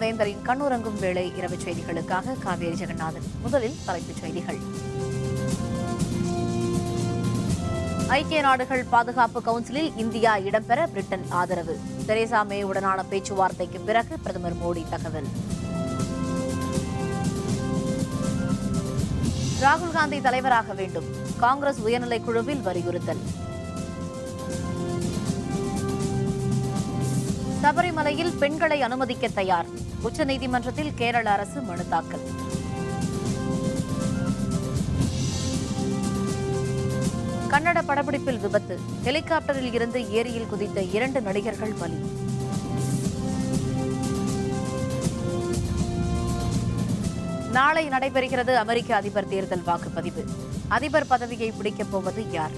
வேந்தரின் கண்ணுறங்கும் வேளை இரவு செய்திகளுக்காக காவேரி ஜெகநாதன். முதலில் தலைப்புச் செய்திகள். ஐக்கிய நாடுகள் பாதுகாப்பு கவுன்சிலில் இந்தியா இடம்பெற பிரிட்டன் ஆதரவு. தெரேசா மே உடனான பேச்சுவார்த்தைக்கு பிறகு பிரதமர் மோடி தகவல். ராகுல் காந்தி தலைவராக வேண்டும், காங்கிரஸ் உயர்நிலைக் குழுவில் வலியுறுத்தல். சபரிமலையில் பெண்களை அனுமதிக்க தயார், உச்சநீதிமன்றத்தில் கேரள அரசு மனு தாக்கல். கன்னட படப்பிடிப்பில் விபத்து, ஹெலிகாப்டரில் இருந்து ஏரியில் குதித்த 2 நடிகர்கள் பலி. நாளை நடைபெறுகிறது அமெரிக்க அதிபர் தேர்தல் வாக்குப்பதிவு. அதிபர் பதவியை பிடிக்கப் போவது யார்?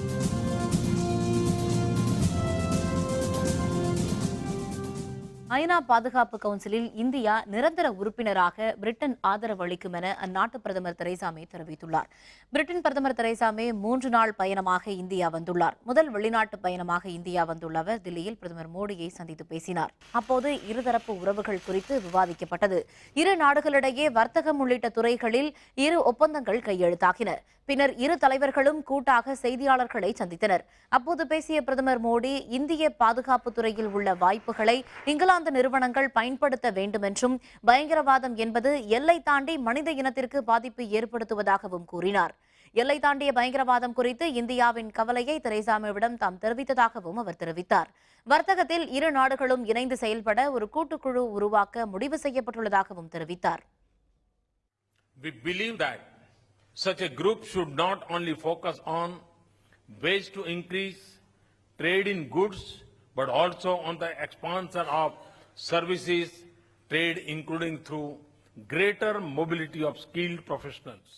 ஐநா பாதுகாப்பு கவுன்சிலில் இந்தியா நிரந்தர உறுப்பினராக பிரிட்டன் ஆதரவு அளிக்கும் என அந்நாட்டு பிரதமர் தெரேசா மே தெரிவித்துள்ளார். பிரிட்டன் பிரதமர் தெரேசா மே 3 நாள் பயணமாக இந்தியா வந்துள்ளார். முதல் வெளிநாட்டு பயணமாக இந்தியா வந்துள்ள அவர் தில்லியில் பிரதமர் மோடியை சந்தித்து பேசினார். அப்போது இருதரப்பு உறவுகள் குறித்து விவாதிக்கப்பட்டது. இரு நாடுகளிடையே வர்த்தகம் உள்ளிட்ட துறைகளில் 2 ஒப்பந்தங்கள் கையெழுத்தாகின. பின்னர் இரு தலைவர்களும் கூட்டாக செய்தியாளர்களை சந்தித்தனர். அப்போது பேசிய பிரதமர் மோடி, இந்திய பாதுகாப்பு துறையில் உள்ள வாய்ப்புகளை இங்கிலாந்து நிறுவனங்கள் பயன்படுத்த வேண்டும் என்றும், பயங்கரவாதம் என்பது எல்லை தாண்டி மனித இனத்திற்கு பாதிப்பு ஏற்படுத்துவதாகவும் கூறினார். எல்லை தாண்டிய பயங்கரவாதம் குறித்து இந்தியாவின் கவலையை தெரேசா மேவிடம் தாம் தெரிவித்ததாகவும் அவர் தெரிவித்தார். வர்த்தகத்தில் இரு நாடுகளும் இணைந்து செயல்பட ஒரு கூட்டுக்குழு உருவாக்க முடிவு செய்யப்பட்டுள்ளதாகவும் தெரிவித்தார். Such a group should not only focus on ways to increase trade in goods, but also on the expansion of services trade, including through greater mobility of skilled professionals.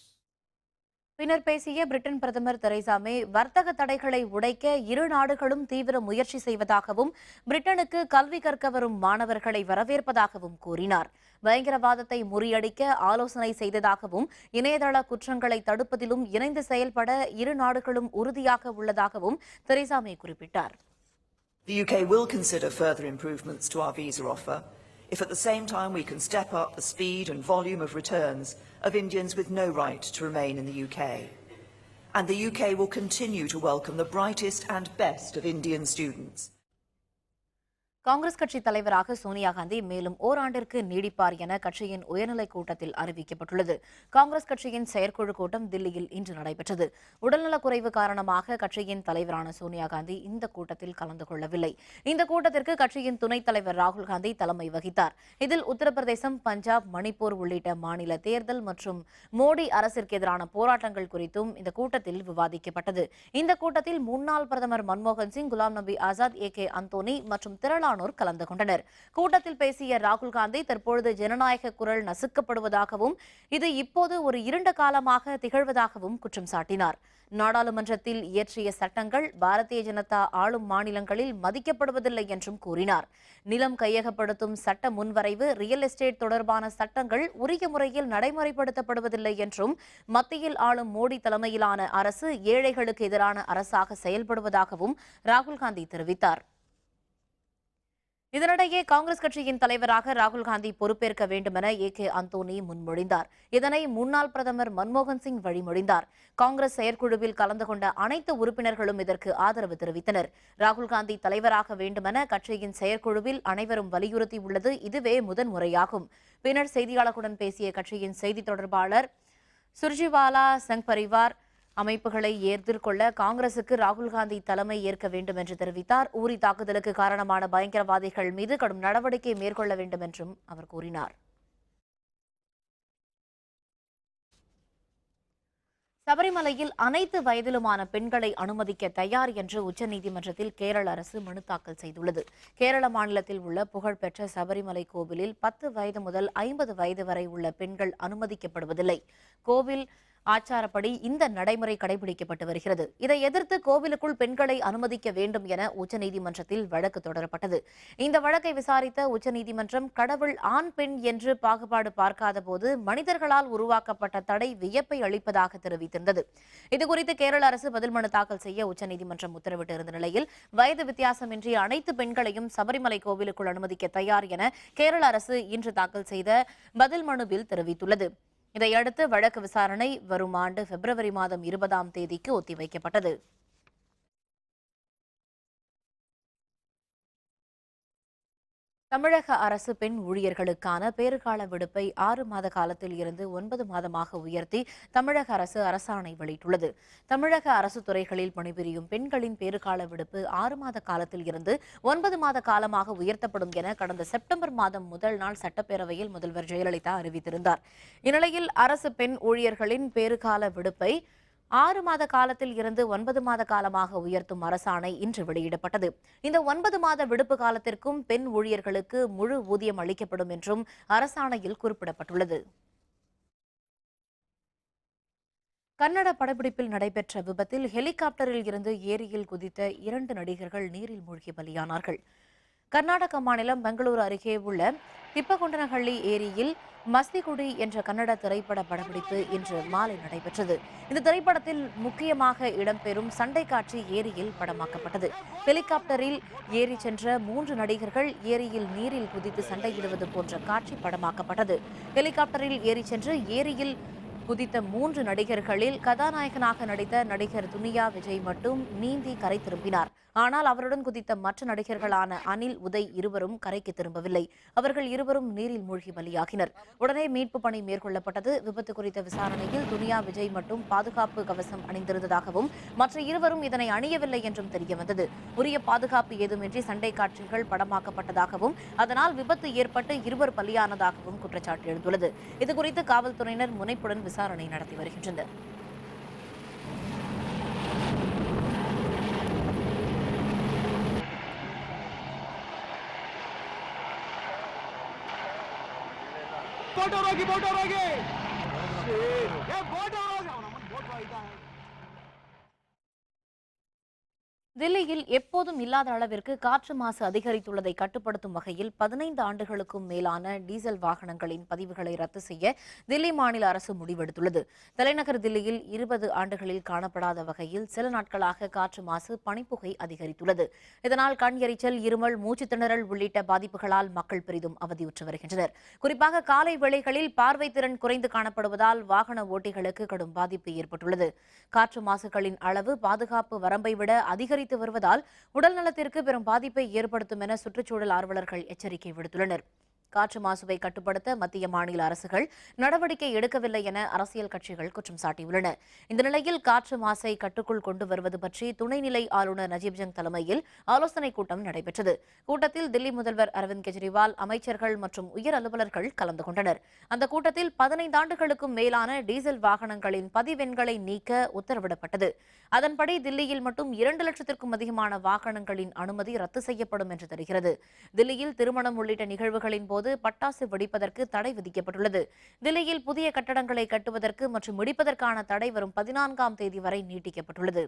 பின்னர் பேசிய பிரிட்டன் பிரதமர் தெரேசா மே, வர்த்தக தடைகளை உடைக்க இரு நாடுகளும் தீவிர முயற்சி செய்வதாகவும், பிரிட்டனுக்கு கல்வி கற்க வரும் மாணவர்களை வரவேற்பதாகவும் கூறினார். பயங்கரவாதத்தை முறியடிக்க ஆலோசனை செய்ததாகவும், இணையதள குற்றங்களை தடுப்பதிலும் இணைந்து செயல்பட இரு நாடுகளும் உறுதியாக உள்ளதாகவும் தெரேசா மே குறிப்பிட்டார். The UK will consider further improvements to our visa offer if at the same time we can step up the speed and volume of returns of Indians with no right to remain in the UK. And the UK will continue to welcome the brightest and best of Indian students. Congress கட்சி தலைவராக சோனியா காந்தி மேலும் ஓராண்டிற்கு நீடிப்பார் என கட்சியின் உயர்நிலைக் கூட்டத்தில் அறிவிக்கப்பட்டுள்ளது. காங்கிரஸ் கட்சியின் செயற்குழு கூட்டம் தில்லியில் இன்று நடைபெற்றது. உடல்நலக்குறைவு காரணமாக கட்சியின் தலைவரான சோனியா காந்தி இந்த கூட்டத்தில் கலந்து கொள்ளவில்லை. இந்த கூட்டத்திற்கு கட்சியின் துணைத் தலைவர் ராகுல் காந்தி தலைமை வகித்தார். இதில் உத்தரப்பிரதேசம், பஞ்சாப், மணிப்பூர் உள்ளிட்ட மாநில தேர்தல் மற்றும் மோடி அரசிற்கு எதிரான போராட்டங்கள் குறித்தும் இந்த கூட்டத்தில் விவாதிக்கப்பட்டது. இந்த கூட்டத்தில் முன்னாள் பிரதமர் மன்மோகன் சிங், குலாம் நபி ஆசாத், AK அந்தோனி மற்றும் திரளான கலந்து கொண்டனர். கூட்டத்தில் பேசிய ராகுல் காந்தி, தற்பொழுது ஜனநாயக குரல் நசுக்கப்படுவதாகவும், இது இப்போது ஒரு இருண்ட காலமாக திகழ்வதாகவும் குற்றம் சாட்டினார். நாடாளுமன்றத்தில் இயற்றிய சட்டங்கள் பாரதிய ஜனதா ஆளும் மாநிலங்களில் மதிக்கப்படுவதில்லை என்றும் கூறினார். நிலம் கையகப்படுத்தும் சட்ட முன்வரைவு, ரியல் எஸ்டேட் தொடர்பான சட்டங்கள் உரிய முறையில் நடைமுறைப்படுத்தப்படுவதில்லை என்றும், மத்தியில் ஆளும் மோடி தலைமையிலான அரசு ஏழைகளுக்கு எதிரான அரசாக செயல்படுவதாகவும் ராகுல் காந்தி தெரிவித்தார். இதனிடையே காங்கிரஸ் கட்சியின் தலைவராக ராகுல் காந்தி பொறுப்பேற்க வேண்டும் என AK அந்தோனி முன்மொழிந்தார். இதனை முன்னாள் பிரதமர் மன்மோகன் சிங் வழிமொழிந்தார். காங்கிரஸ் செயற்குழுவில் கலந்து கொண்ட அனைத்து உறுப்பினர்களும் இதற்கு ஆதரவு தெரிவித்தனர். ராகுல் காந்தி தலைவராக வேண்டுமென கட்சியின் செயற்குழுவில் அனைவரும் வலியுறுத்தியுள்ளது இதுவே முதன்முறையாகும். பின்னர் செய்தியாளர்களுடன் பேசிய கட்சியின் செய்தி தொடர்பாளர் சுர்ஜிவாலா சங் பரிவார் அமைப்புகளை எதிர்கொள்ள காங்கிரசுக்கு ராகுல் காந்தி தலைமை ஏற்க வேண்டும் என்று தெரிவித்தார். ஊரி தாக்குதலுக்கு காரணமான பயங்கரவாதிகள் மீது கடும் நடவடிக்கை மேற்கொள்ள வேண்டும் என்றும் அவர் கூறினார். சபரிமலையில் அனைத்து வயதிலுமான பெண்களை அனுமதிக்க தயார் என்று உச்சநீதிமன்றத்தில் கேரள அரசு மனு தாக்கல் செய்துள்ளது. கேரள மாநிலத்தில் உள்ள புகழ்பெற்ற சபரிமலை கோவிலில் 10 வயது முதல் 50 வயது வரை உள்ள பெண்கள் அனுமதிக்கப்படுவதில்லை. கோவில் ஆச்சாரப்படி இந்த நடைமுறை கடைபிடிக்கப்பட்டு வருகிறது. இதை எதிர்த்து கோவிலுக்குள் பெண்களை அனுமதிக்க வேண்டும் என உச்சநீதிமன்றத்தில் வழக்கு தொடரப்பட்டது. இந்த வழக்கை விசாரித்த உச்சநீதிமன்றம் கடவுள் ஆண் பெண் என்று பாகுபாடு பார்க்காத போது மனிதர்களால் உருவாக்கப்பட்ட தடை வியப்பை அளிப்பதாக தெரிவித்திருந்தது. இதுகுறித்து கேரள அரசு பதில் மனு தாக்கல் செய்ய உச்சநீதிமன்றம் உத்தரவிட்டிருந்த நிலையில் வயது வித்தியாசமின்றி அனைத்து பெண்களையும் சபரிமலை கோவிலுக்குள் அனுமதிக்க தயார் என கேரள அரசு இன்று தாக்கல் செய்த பதில் மனுவில் தெரிவித்துள்ளது. இதையடுத்து வழக்கு விசாரணை வரும் ஆண்டு பிப்ரவரி மாதம் 20ஆம் தேதிக்கு ஒத்திவைக்கப்பட்டது. தமிழக அரசு பெண் ஊழியர்களுக்கான பேறுகால விடுப்பை 6 மாத காலத்தில் இருந்து 9 மாதமாக உயர்த்தி தமிழக அரசு அரசாணை வெளியிட்டுள்ளது. தமிழக அரசு துறைகளில் பணிபுரியும் பெண்களின் பேறுகால விடுப்பு 6 மாத காலத்தில் இருந்து 9 மாத காலமாக உயர்த்தப்படும் என கடந்த செப்டம்பர் மாதம் முதல் நாள் சட்டப்பேரவையில் முதல்வர் ஜெயலலிதா அறிவித்திருந்தார். இந்நிலையில் அரசு பெண் ஊழியர்களின் பேறுகால விடுப்பை 6 மாத காலத்தில் இருந்து 9 மாத காலமாக உயர்த்தும் அரசாணை இன்று வெளியிடப்பட்டது. இந்த 9 மாத விடுப்பு காலத்திற்கும் பெண் ஊழியர்களுக்கு முழு ஊதியம் அளிக்கப்படும் என்றும் அரசாணையில் குறிப்பிடப்பட்டுள்ளது. கன்னட படப்பிடிப்பில் நடைபெற்ற விபத்தில் ஹெலிகாப்டரில் இருந்து ஏரியில் குதித்த 2 நடிகர்கள் நீரில் மூழ்கி பலியானார்கள். கர்நாடக மாநிலம் பெங்களூரு அருகே உள்ள திப்பகுண்டனஹள்ளி ஏரியில் மஸ்திகுடி என்ற கன்னட திரைப்பட படப்பிடிப்பு இன்று மாலை நடைபெற்றது. இந்த திரைப்படத்தில் முக்கியமாக இடம்பெறும் சண்டை காட்சி ஏரியில் படமாக்கப்பட்டது. ஹெலிகாப்டரில் ஏறி சென்ற 3 நடிகர்கள் ஏரியில் நீரில் குதித்து சண்டையிடுவது போன்ற காட்சி படமாக்கப்பட்டது. ஹெலிகாப்டரில் ஏறி சென்று ஏரியில் குதித்த 3 நடிகர்களில் கதாநாயகனாக நடித்த நடிகர் துனியா விஜய் மட்டும் நீந்தி கரை திரும்பினார். ஆனால் அவருடன் குதித்த மற்ற நடிகர்களான அனில், உதய் இருவரும் கரைக்கு திரும்பவில்லை. அவர்கள் இருவரும் நீரில் மூழ்கி பலியாகினர். உடனே மீட்பு பணி மேற்கொள்ளப்பட்டது. விபத்து குறித்த விசாரணையில் துனியா விஜய் மட்டும் பாதுகாப்பு கவசம் அணிந்திருந்ததாகவும் மற்ற இருவரும் இதனை அணியவில்லை என்றும் தெரியவந்தது. உரிய பாதுகாப்பு ஏதுமின்றி சண்டை காட்சிகள் படமாக்கப்பட்டதாகவும் அதனால் விபத்து ஏற்பட்டு இருவர் பலியானதாகவும் குற்றச்சாட்டு எழுந்துள்ளது. இதுகுறித்து காவல்துறையினர் முனைப்புடன் விசாரணை நடத்தி வருகின்றனர். தில்லியில் எப்போதும் இல்லாத அளவிற்கு காற்று மாசு அதிகரித்துள்ளதை கட்டுப்படுத்தும் வகையில் 15 ஆண்டுகளுக்கும் மேலான டீசல் வாகனங்களின் பதிவுகளை ரத்து செய்ய தில்லி மாநில அரசு முடிவெடுத்துள்ளது. தலைநகர் தில்லியில் 20 ஆண்டுகளில் காணப்படாத வகையில் சில நாட்களாக காற்று மாசு, பனிப்புகை அதிகரித்துள்ளது. இதனால் கண் எரிச்சல், இருமல், மூச்சுத் திணறல் உள்ளிட்ட பாதிப்புகளால் மக்கள் பெரிதும் அவதியுற்று வருகின்றனர். குறிப்பாக காலை வேளைகளில் பார்வை திறன் குறைந்து காணப்படுவதால் வாகன ஓட்டிகளுக்கு கடும் பாதிப்பு ஏற்பட்டுள்ளது. காற்று மாசுகளின் அளவு பாதுகாப்பு வரம்பை விட அதிகரித்து வருவதால் உடல் நலத்திற்கு பெரும் பாதிப்பை ஏற்படுத்தும் என சுற்றுச்சூழல் ஆர்வலர்கள் எச்சரிக்கை விடுத்துள்ளனர். காற்று மாசுவை கட்டுப்படுத்த மத்திய மாநில அரசுகள் நடவடிக்கை எடுக்கவில்லை என அரசியல் கட்சிகள் குற்றம் சாட்டியுள்ளன. இந்த நிலையில் காற்று மாசை கட்டுக்குள் கொண்டு வருவது பற்றி துணைநிலை ஆளுநர் நஜீப் ஜங் தலைமையில் ஆலோசனைக் கூட்டம் நடைபெற்றது. கூட்டத்தில் தில்லி முதல்வர் அரவிந்த் கெஜ்ரிவால், அமைச்சர்கள் மற்றும் உயர் அலுவலர்கள் கலந்து கொண்டனர். அந்த கூட்டத்தில் 15 ஆண்டுகளுக்கும் மேலான டீசல் வாகனங்களின் பதிவெண்களை நீக்க உத்தரவிடப்பட்டது. அதன்படி தில்லியில் மட்டும் 2 லட்சத்திற்கும் அதிகமான வாகனங்களின் அனுமதி ரத்து செய்யப்படும் என்று தெரிகிறது. தில்லியில் திருமணம் உள்ளிட்ட நிகழ்வுகளின் போது பட்டாசு வெடிப்பதற்கு தடை விதிக்கப்பட்டுள்ளது. தில்லியில் புதிய கட்டடங்களை கட்டுவதற்கு மற்றும் இடிப்பதற்கான தடை வரும் 14ஆம் தேதி வரை நீட்டிக்கப்பட்டுள்ளது.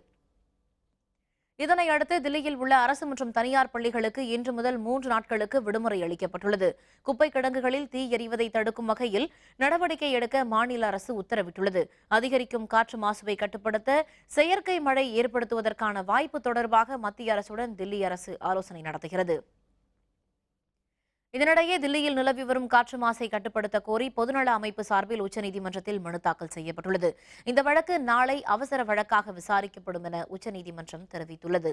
இதனையடுத்து தில்லியில் உள்ள அரசு மற்றும் தனியார் பள்ளிகளுக்கு இன்று முதல் 3 நாட்களுக்கு விடுமுறை அளிக்கப்பட்டுள்ளது. குப்பை கிடங்குகளில் தீ எரிவதை தடுக்கும் வகையில் நடவடிக்கை எடுக்க மாநில அரசு உத்தரவிட்டுள்ளது. அதிகரிக்கும் காற்று மாசுவை கட்டுப்படுத்த செயற்கை மழை ஏற்படுத்துவதற்கான வாய்ப்பு தொடர்பாக மத்திய அரசுடன் தில்லி அரசு ஆலோசனை நடத்துகிறது. இதனிடையே தில்லியில் நிலவி வரும் காற்று மாசை கட்டுப்படுத்த கோரி பொதுநல அமைப்பு சார்பில் உச்சநீதிமன்றத்தில் மனு தாக்கல் செய்யப்பட்டுள்ளது. இந்த வழக்கு நாளை அவசர வழக்காக விசாரிக்கப்படும் என உச்சநீதிமன்றம் தெரிவித்துள்ளது.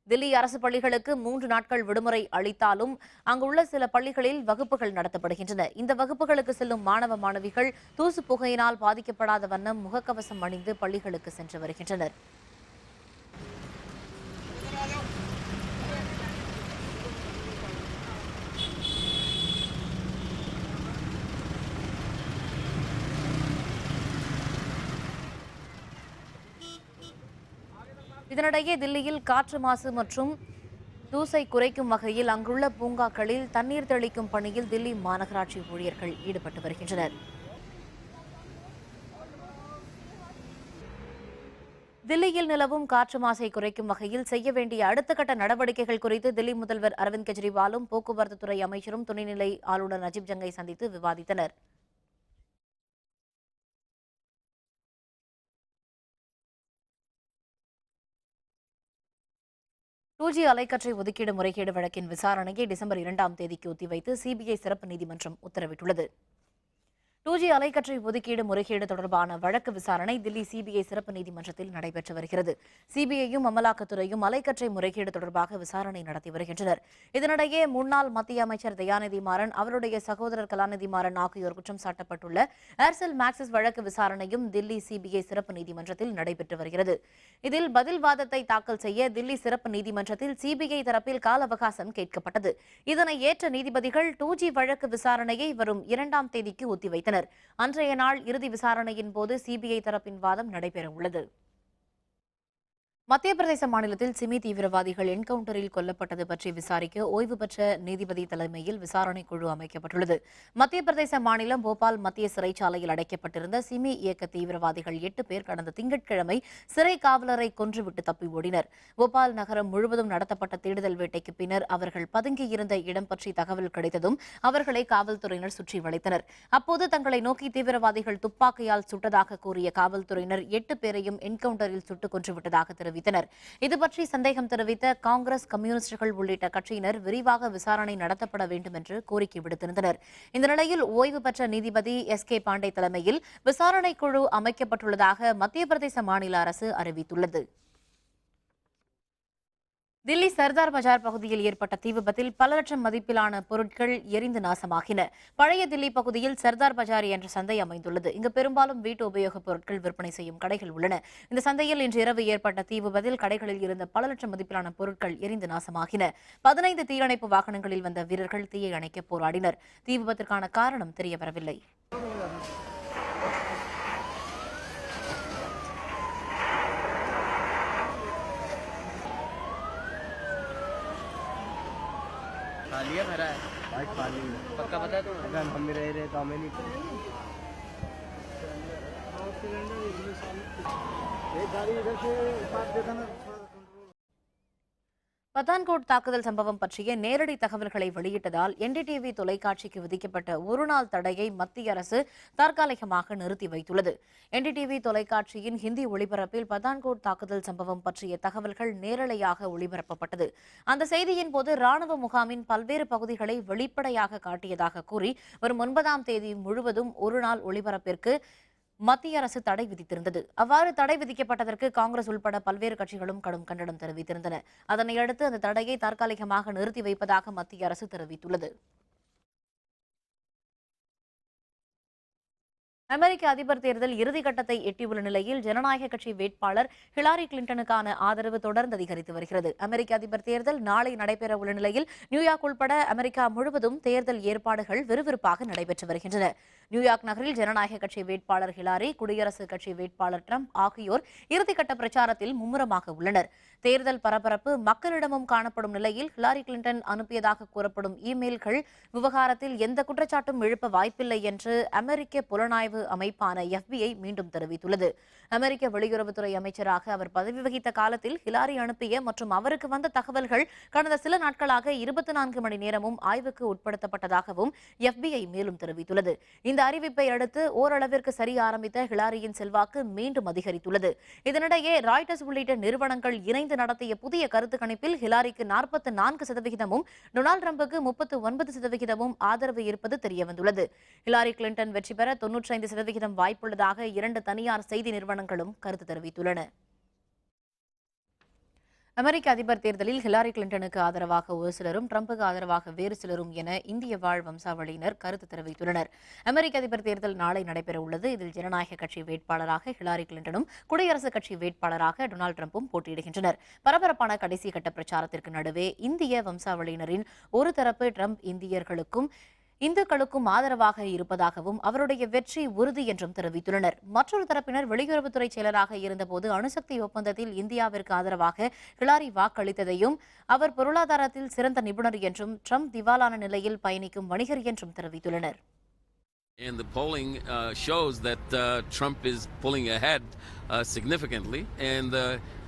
தில்லி அரசு பள்ளிகளுக்கு 3 நாட்கள் விடுமுறை அளித்தாலும் அங்குள்ள சில பள்ளிகளில் வகுப்புகள் நடத்தப்படுகின்றன. இந்த வகுப்புகளுக்கு செல்லும் மாணவ மாணவிகள் தூசு புகையினால் பாதிக்கப்படாத வண்ணம் முகக்கவசம் அணிந்து பள்ளிகளுக்கு சென்று வருகின்றனர். இதனிடையே தில்லியில் காற்று மாசு மற்றும் தூசை குறைக்கும் வகையில் அங்குள்ள பூங்காக்களில் தண்ணீர் தெளிக்கும் பணியில் தில்லி மாநகராட்சி ஊழியர்கள் ஈடுபட்டு வருகின்றனர். தில்லியில் நிலவும் காற்று மாசை குறைக்கும் வகையில் செய்ய வேண்டிய அடுத்த கட்ட நடவடிக்கைகள் குறித்து தில்லி முதல்வர் அரவிந்த் கெஜ்ரிவாலும் போக்குவரத்து துறை அமைச்சரும் துணைநிலை ஆளுநர் நஜீப் ஜங்கை சந்தித்து விவாதித்தனர். டூஜி அலைக்கற்றை ஒதுக்கீடு முறைகேடு வழக்கின் விசாரணையை டிசம்பர் 2ஆம் தேதிக்கு ஒத்திவைத்து சிபிஐ சிறப்பு நீதிமன்றம் உத்தரவிட்டுள்ளது. டூஜி அலைக்கற்றை ஒதுக்கீடு முறைகேடு தொடர்பான வழக்கு விசாரணை தில்லி சிபிஐ சிறப்பு நீதிமன்றத்தில் நடைபெற்று வருகிறது. சிபிஐயும் அமலாக்கத்துறையும் அலைக்கற்றை முறைகேடு தொடர்பாக விசாரணை நடத்தி வருகின்றனர். இதனிடையே முன்னாள் மத்திய அமைச்சர் தயாநிதி மாறன், அவருடைய சகோதரர் கலாநிதி மாறன் ஆகியோர் குற்றம் சாட்டப்பட்டுள்ள ஏர்செல் மேக்சிஸ் வழக்கு விசாரணையும் தில்லி சிபிஐ சிறப்பு நீதிமன்றத்தில் நடைபெற்று வருகிறது. இதில் பதில் வாதத்தை தாக்கல் செய்ய தில்லி சிறப்பு நீதிமன்றத்தில் சிபிஐ தரப்பில் கால அவகாசம் கேட்கப்பட்டது. இதனை ஏற்ற நீதிபதிகள் டூஜி வழக்கு விசாரணையை வரும் 2ஆம் தேதிக்கு ஒத்திவைத்தனர். அன்றைய நாள் இறுதி விசாரணையின் போது சிபிஐ தரப்பின் வாதம் நடைபெறவுள்ளது. மத்திய பிரதேச மாநிலத்தில் சிமி தீவிரவாதிகள் என்கவுண்டரில் கொல்லப்பட்டது பற்றி விசாரிக்க ஓய்வு பெற்ற நீதிபதி தலைமையில் விசாரணை குழு அமைக்கப்பட்டுள்ளது. மத்திய பிரதேச மாநிலம் போபால் மத்திய சிறைச்சாலையில் அடைக்கப்பட்டிருந்த சிமி இயக்க தீவிரவாதிகள் 8 பேர் கடந்த திங்கட்கிழமை சிறை காவலரை கொன்றுவிட்டு தப்பி ஓடினர். போபால் நகரம் முழுவதும் நடத்தப்பட்ட தேடுதல் வேட்டைக்கு பின்னர் அவர்கள் பதுங்கியிருந்த இடம் பற்றி தகவல் கிடைத்ததும் அவர்களை காவல்துறையினர் சுற்றி வளைத்தனர். அப்போது தங்களை நோக்கி தீவிரவாதிகள் துப்பாக்கியால் சுட்டதாக கூறிய காவல்துறையினர் 8 பேரையும் என்கவுண்டரில் சுட்டுக் கொன்றுவிட்டதாக தெரிவித்தனர். இதுபற்றி சந்தேகம் தெரிவித்த காங்கிரஸ், கம்யூனிஸ்டுகள் உள்ளிட்ட கட்சியினர் விரிவாக விசாரணை நடத்தப்பட வேண்டும் என்று கோரிக்கை விடுத்திருந்தனர். இந்த நிலையில் ஓய்வு பெற்ற நீதிபதி SK பாண்டே தலைமையில் விசாரணை குழு அமைக்கப்பட்டுள்ளதாக மத்திய பிரதேச மாநில அரசு அறிவித்துள்ளது. தில்லி சர்தார் பஜார் பகுதியில் ஏற்பட்ட தீ விபத்தில் பல லட்சம் மதிப்பிலான பொருட்கள் எரிந்து நாசமாகின. பழைய தில்லி பகுதியில் சர்தார் பஜார் என்ற சந்தை அமைந்துள்ளது. இங்கு பெரும்பாலும் வீட்டு உபயோகப் பொருட்கள் விற்பனை செய்யும் கடைகள் உள்ளன. இந்த சந்தையில் இன்று இரவு ஏற்பட்ட தீ விபத்தில் கடைகளில் இருந்த பல லட்சம் மதிப்பிலான பொருட்கள் எரிந்து நாசமாகின. 15 தீயணைப்பு வாகனங்களில் வந்த வீரர்கள் தீயை அணைக்க போராடினர். தீ விபத்திற்கான காரணம் தெரியவரவில்லை. खाली है मेरा बाइक खाली है पक्का पता है तो अगर हम भी रहे तो हमें नहीं एक गाड़ी इधर से साथ देखा ना। பத்தான்கோட் தாக்குதல் சம்பவம் பற்றிய நேரடி தகவல்களை வெளியிட்டதால் NDTV தொலைக்காட்சிக்கு விதிக்கப்பட்ட ஒருநாள் தடையை மத்திய அரசு தற்காலிகமாக நிறுத்தி வைத்துள்ளது. NDTV தொலைக்காட்சியின் ஹிந்தி ஒளிபரப்பில் பத்தான்கோட் தாக்குதல் சம்பவம் பற்றிய தகவல்கள் நேரலையாக ஒளிபரப்பப்பட்டது. அந்த செய்தியின் போது ராணுவ முகாமின் பல்வேறு பகுதிகளை வெளிப்படையாக காட்டியதாக கூறி வரும் 9ஆம் தேதி முழுவதும் ஒருநாள் ஒளிபரப்பிற்கு மத்திய அரசு தடை விதித்திருந்தது. அவ்வாறு தடை விதிக்கப்பட்டதற்கு காங்கிரஸ் உள்பட பல்வேறு கட்சிகளும் கடும் கண்டனம் தெரிவித்திருந்தன. அதனையடுத்து அந்த தடையை தற்காலிகமாக நிறுத்தி வைப்பதாக மத்திய அரசு தெரிவித்துள்ளது. அமெரிக்க அதிபர் தேர்தல் இறுதிக்கட்டத்தை எட்டியுள்ள நிலையில் ஜனநாயக கட்சி வேட்பாளர் ஹிலாரி கிளின்டனுக்கான ஆதரவு தொடர்ந்து அதிகரித்து வருகிறது. அமெரிக்க அதிபர் தேர்தல் நாளை நடைபெறவுள்ள நிலையில் நியூயார்க் உள்பட அமெரிக்கா முழுவதும் தேர்தல் ஏற்பாடுகள் விறுவிறுப்பாக நடைபெற்று வருகின்றன. நியூயார்க் நகரில் ஜனநாயக கட்சி வேட்பாளர் ஹிலாரி, குடியரசுக் கட்சி வேட்பாளர் ட்ரம்ப் ஆகியோர் இறுதிக்கட்ட பிரச்சாரத்தில் மும்முரமாக உள்ளனர். தேர்தல் பரபரப்பு மக்களிடமும் காணப்படும் நிலையில் ஹிலாரி கிளின்டன் அனுப்பியதாக கூறப்படும் இமெயில்கள் விவகாரத்தில் எந்த குற்றச்சாட்டும் எழுப்ப வாய்ப்பில்லை என்று அமெரிக்க புலனாய்வு அமைப்பான FBI மீண்டும் தெரிவித்துள்ளது. அமெரிக்க வெளியுறவுத்துறை அமைச்சராக அவர் பதவி வகித்த காலத்தில் ஹிலாரி அனுப்பிய மற்றும் அவருக்கு வந்த தகவல்கள் கடந்த சில நாட்களாக 24 மணி நேரமும் ஆய்வுக்கு உட்படுத்தப்பட்டதாகவும் FBI மேலும் தெரிவித்துள்ளது. இந்த அறிவிப்பை அடுத்து ஓரளவிற்கு சரி ஆரம்பித்த ஹிலாரியின் செல்வாக்கு மீண்டும் அதிகரித்துள்ளது. இதனிடையே ராய்டர்ஸ் உள்ளிட்ட நிறுவனங்கள் இணைந்து நடத்திய புதிய கருத்து கணிப்பில் ஹிலாரிக்கு 44%, டொனால்டு டிரம்புக்கு 39% ஆதரவு இருப்பது தெரியவந்துள்ளது. ஹிலாரி கிளின்டன் வெற்றி பெற 95% வாய்ப்புள்ளதாக 2 தனியார் செய்தி நிறுவனங்களும் கருத்து தெரிவித்துள்ளன. அமெரிக்க அதிபர் தேர்தலில் ஹிலாரி கிளின்டனுக்கு ஆதரவாக ஒரு சிலரும், ட்ரம்புக்கு ஆதரவாக வேறு சிலரும் என இந்திய வாழ் வம்சாவளியினர் கருத்து தெரிவித்துள்ளனர். அமெரிக்க அதிபர் தேர்தல் நாளை நடைபெறவுள்ளது. இதில் ஜனநாயக கட்சி வேட்பாளராக ஹிலாரி கிளின்டனும் குடியரசுக் கட்சி வேட்பாளராக டொனால்டு டிரம்பும் போட்டியிடுகின்றனர். பரபரப்பான கடைசி கட்ட பிரச்சாரத்திற்கு நடுவே இந்திய வம்சாவளியினரின் ஒரு தரப்பு ட்ரம்ப் இந்துக்களுக்கும் ஆதரவாக இருப்பதாகவும் அவருடைய வெற்றி உறுதி என்றும் தெரிவித்துள்ளனர். மற்றொரு தரப்பினர் வெளியுறவுத்துறை செயலராக இருந்தபோது அணுசக்தி ஒப்பந்தத்தில் இந்தியாவிற்கு ஆதரவாக ஹிலாரி வாக்களித்ததையும் அவர் பொருளாதாரத்தில் சிறந்த நிபுணர் என்றும் ட்ரம்ப் திவாலான நிலையில் பயணிக்கும் வணிகர் என்றும் தெரிவித்துள்ளனர். And the polling shows that Trump is pulling ahead significantly, and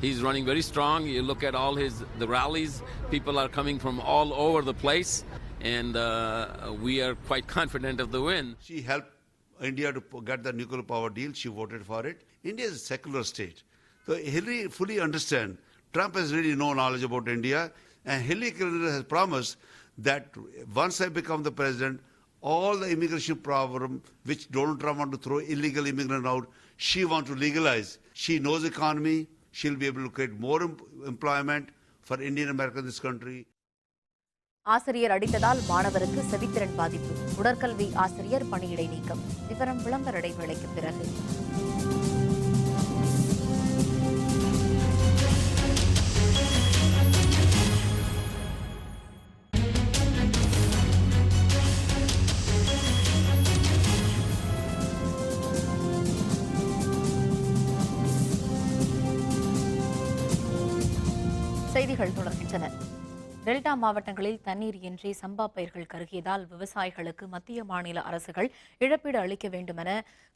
he's running very strong. You look at all the rallies; people are coming from all over the place, and we are quite confident of the win. She helped India to get the nuclear power deal. She voted for it. India is a secular state. So Hillary fully understands Trump has really no knowledge about India, and Hillary Clinton has promised that once I become the president, all the immigration problem which Donald Trump want to throw illegal immigrant out, she wants to legalize. She knows economy. She'll be able to create more employment for Indian Americans in this country. ஆசிரியர் அடித்ததால் மாணவருக்கு செவித்திறன் பாதிப்பு. உடற்கல்வி ஆசிரியர் பணியிடை நீக்கம். விவரம் விளம்பர இடைவேளைக்கு பிறகு. செய்திகள் தொடர்கின்றன. டெல்டா மாவட்டங்களில் தண்ணீர் இன்றி சம்பா பயிர்கள் கருகியதால் விவசாயிகளுக்கு மத்திய மாநில அரசுகள் இழப்பீடு அளிக்க வேண்டும் என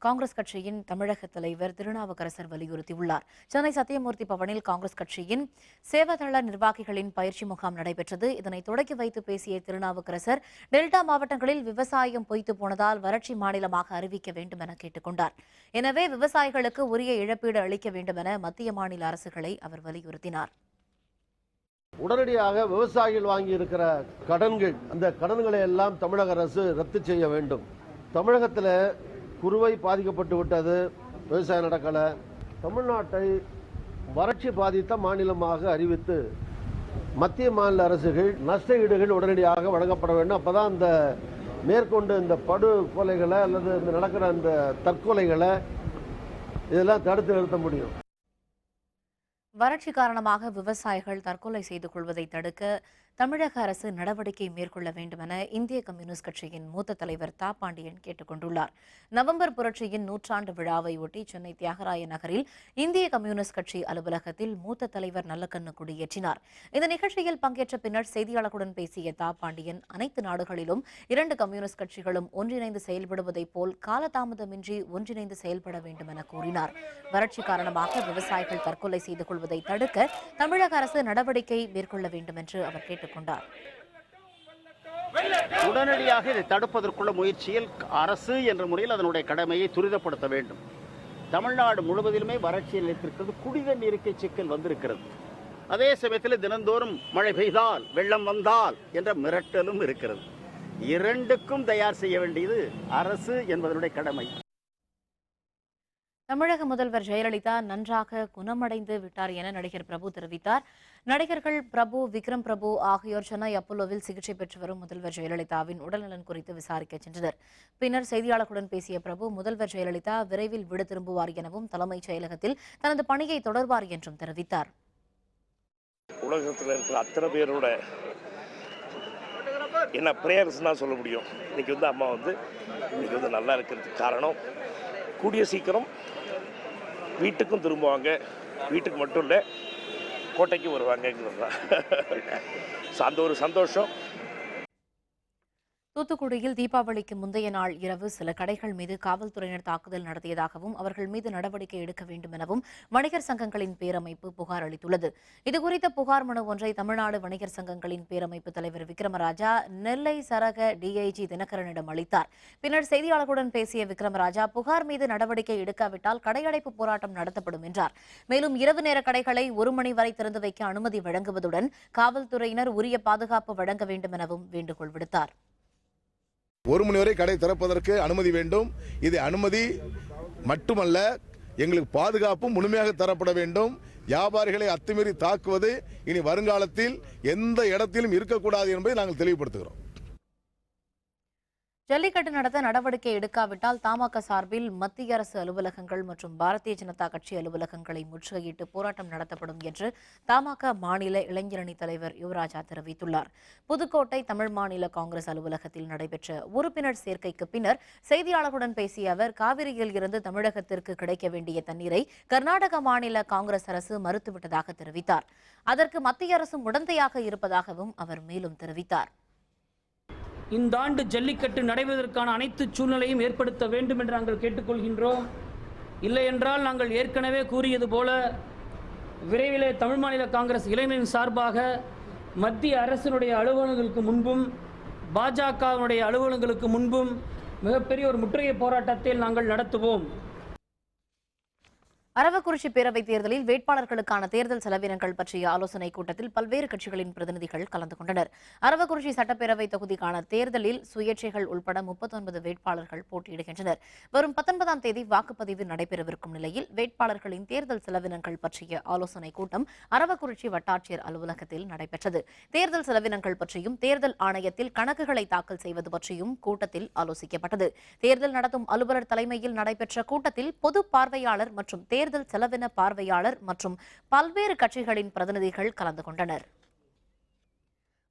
காங்கிரஸ் கட்சியின் தமிழக தலைவர் திருநாவுக்கரசர் வலியுறுத்தியுள்ளார். சென்னை சத்தியமூர்த்தி பவனில் காங்கிரஸ் கட்சியின் சேவாதள நிர்வாகிகளின் பயிற்சி முகாம் நடைபெற்றது. இதனை தொடக்கி வைத்து பேசிய திருநாவுக்கரசர், டெல்டா மாவட்டங்களில் விவசாயம் பொய்த்து போனதால் வறட்சி மாநிலமாக அறிவிக்க வேண்டும் என கேட்டுக் கொண்டார். எனவே விவசாயிகளுக்கு உரிய இழப்பீடு அளிக்க வேண்டும் என மத்திய மாநில அரசுகளை அவர் வலியுறுத்தினார். உடனடியாக விவசாயிகள் வாங்கி இருக்கிற கடன்கள், அந்த கடன்களை எல்லாம் தமிழக அரசு ரத்து செய்ய வேண்டும். தமிழகத்தில் குறுவை பாதிக்கப்பட்டு விட்டது, விவசாயம் நடக்கலை. தமிழ்நாட்டை வறட்சி பாதித்த மாநிலமாக அறிவித்து மத்திய மாநில அரசுகள் நஷ்ட ஈடுகள் உடனடியாக வழங்கப்பட வேண்டும். அப்போதான் இந்த மேற்கொண்டு இந்த படுகொலைகளை அல்லது இந்த நடக்கிற இந்த தற்கொலைகளை இதெல்லாம் தடுத்து நிறுத்த முடியும். வறட்சி காரணமாக விவசாயிகள் தற்கொலை செய்து கொள்வதை தடுக்க தமிழக அரசு நடவடிக்கை மேற்கொள்ள வேண்டும் என இந்திய கம்யூனிஸ்ட் கட்சியின் மூத்த தலைவர் தா பாண்டியன் கேட்டுக் கொண்டுள்ளார். நவம்பர் புரட்சியின் 100ஆண்டு விழாவை ஒட்டி சென்னை தியாகராய நகரில் இந்திய கம்யூனிஸ்ட் கட்சி அலுவலகத்தில் மூத்த தலைவர் நல்லக்கண்ணு கொடியேற்றினார். இந்த நிகழ்ச்சியில் பங்கேற்ற பின்னர் செய்தியாளர்களுடன் பேசிய தா பாண்டியன், அனைத்து நாடுகளிலும் 2 கம்யூனிஸ்ட் கட்சிகளும் ஒன்றிணைந்து செயல்படுவதைப் போல் காலதாமதமின்றி ஒன்றிணைந்து செயல்பட வேண்டும் என கூறினார். வறட்சி காரணமாக விவசாயிகள் தற்கொலை செய்து கொள்வதை தடுக்க தமிழக அரசு நடவடிக்கை மேற்கொள்ள வேண்டும் என்று அவர் கேட்டுக் கொண்டார். உடனடியாக இதை தடுப்பதற்குள்ள முயற்சியில் அரசு என்ற முறையில் அதனுடைய கடமையை துரிதப்படுத்த வேண்டும். தமிழ்நாடு முழுவதிலுமே வறட்சி நிலைத்திருக்கிறது, குடிநீர் நீருக்கு சிக்கல் வந்திருக்கிறது. அதே சமயத்தில் தினந்தோறும் மழை பெய்தால் வெள்ளம் வந்தால் என்ற மிரட்டலும் இருக்கிறது. இரண்டுக்கும் தயார் செய்ய வேண்டியது அரசு என்பதனுடைய கடமை. தமிழக முதல்வர் ஜெயலலிதா நன்றாக குணமடைந்து விட்டார் என நடிகர் பிரபு தெரிவித்தார். நடிகர்கள் பிரபு, விக்ரம் பிரபு ஆகியோர் சென்னை அப்போலோவில் சிகிச்சை பெற்று வரும் முதல்வர் ஜெயலலிதாவின் உடல்நலன் குறித்து விசாரிக்க சென்றனர். பின்னர் செய்தியாளர்களுடன் பேசிய பிரபு, முதல்வர் ஜெயலலிதா விரைவில் வீடு திரும்புவார் எனவும் தலைமைச் செயலகத்தில் தனது பணியை தொடர்வார் என்றும் தெரிவித்தார். உலகத்தில் இருக்கிற அத்தனை பேரோட என்ன பிரேயர்ஸ் தான் சொல்ல முடியும். இன்னைக்கு அம்மா இன்னைக்கு நல்லா இருக்கிறதுக்கு காரணம், கூடிய சீக்கிரம் வீட்டுக்கும் திரும்புவாங்க, வீட்டுக்கு மட்டும் இல்லை கோட்டைக்கு வருவாங்கங்கிறது தான். அந்த ஒரு சந்தோஷம். தூத்துக்குடியில் தீபாவளிக்கு முந்தைய நாள் இரவு சில கடைகள் மீது காவல்துறையினர் தாக்குதல் நடத்தியதாகவும் அவர்கள் மீது நடவடிக்கை எடுக்க வேண்டும் எனவும் வணிகர் சங்கங்களின் பேரமைப்பு புகார் அளித்துள்ளது. இதுகுறித்த புகார் மனு ஒன்றை தமிழ்நாடு வணிகர் சங்கங்களின் பேரமைப்பு தலைவர் விக்ரமராஜா நெல்லை சரக டிஐஜி தினகரனிடம் அளித்தார். பின்னர் செய்தியாளர்களுடன் பேசிய விக்ரமராஜா, புகார் மீது நடவடிக்கை எடுக்காவிட்டால் கடையடைப்பு போராட்டம் நடத்தப்படும் என்றார். மேலும் இரவு நேர கடைகளை 1 மணி வரை திறந்து வைக்க அனுமதி வழங்குவதுடன் காவல்துறையினர் உரிய பாதுகாப்பு வழங்க வேண்டும் எனவும் வேண்டுகோள் விடுத்தார். 1 மணி வரை கடை திறப்பதற்கு அனுமதி வேண்டும். இது அனுமதி மட்டுமல்ல, எங்களுக்கு பாதுகாப்பும் முழுமையாக தரப்பட வேண்டும். வியாபாரிகளை அத்துமீறி தாக்குவது இனி வருங்காலத்தில் எந்த இடத்திலும் இருக்கக்கூடாது என்பதை நாங்கள் தெளிவுபடுத்துகிறோம். ஜல்லிக்கட்டு நடத்த நடவடிக்கை எடுக்காவிட்டால் தமாக சார்பில் மத்திய அரசு அலுவலகங்கள் மற்றும் பாரதிய ஜனதா கட்சி அலுவலகங்களை முற்றுகையிட்டு போராட்டம் நடத்தப்படும் என்று தமாக மாநில இளைஞரணி தலைவர் யுவராஜா தெரிவித்துள்ளார். புதுக்கோட்டை தமிழ் மாநில காங்கிரஸ் அலுவலகத்தில் நடைபெற்ற உறுப்பினர் சேர்க்கைக்கு பின்னர் செய்தியாளர்களுடன் பேசிய அவர், காவிரியில் இருந்து தமிழகத்திற்கு கிடைக்க வேண்டிய தண்ணீரை கர்நாடக மாநில காங்கிரஸ் அரசு மறுத்துவிட்டதாக தெரிவித்தார். அதற்கு மத்திய அரசு உடந்தையாக இருப்பதாகவும் அவர் மேலும் தெரிவித்தார். இந்த ஆண்டு ஜல்லிக்கட்டு நடைபெறுவதற்கான அனைத்து சூழ்நிலையும் ஏற்படுத்த வேண்டும் என்று நாங்கள் கேட்டுக்கொள்கின்றோம். இல்லை என்றால் நாங்கள் ஏற்கனவே கூறியது போல விரைவிலே தமிழ் மாநில காங்கிரஸ் இளைஞரின் சார்பாக மத்திய அரசினுடைய அலுவலகங்களுக்கு முன்பும் பாஜகவினுடைய அலுவலகங்களுக்கு முன்பும் மிகப்பெரிய ஒரு முற்றுகை போராட்டத்தை நாங்கள் நடத்துவோம். அரவக்குறிச்சி பேரவைத் தேர்தலில் வேட்பாளர்களுக்கான தேர்தல் செலவினங்கள் பற்றிய ஆலோசனைக் கூட்டத்தில் பல்வேறு கட்சிகளின் பிரதிநிதிகள் கலந்து கொண்டனர். அரவக்குறிச்சி சட்டப்பேரவை தொகுதிக்கான தேர்தலில் சுயேட்சைகள் உட்பட 39 வேட்பாளர்கள் போட்டியிடுகின்றனர். வரும் 19ஆம் தேதி வாக்குப்பதிவு நடைபெறவிருக்கும் நிலையில் வேட்பாளர்களின் தேர்தல் செலவினங்கள் பற்றிய ஆலோசனைக் கூட்டம் அரவக்குறிச்சி வட்டாட்சியர் அலுவலகத்தில் நடைபெற்றது. தேர்தல் செலவினங்கள் பற்றியும் தேர்தல் ஆணையத்தில் கணக்குகளை தாக்கல் செய்வது பற்றியும் கூட்டத்தில் ஆலோசிக்கப்பட்டது. தேர்தல் நடத்தும் அலுவலர் தலைமையில் நடைபெற்ற கூட்டத்தில் பொது பார்வையாளர் மற்றும் தேர்தல் செலவின பார்வையாளர் மற்றும் பல்வேறு கட்சிகளின் பிரதிநிதிகள் கலந்து கொண்டனர்.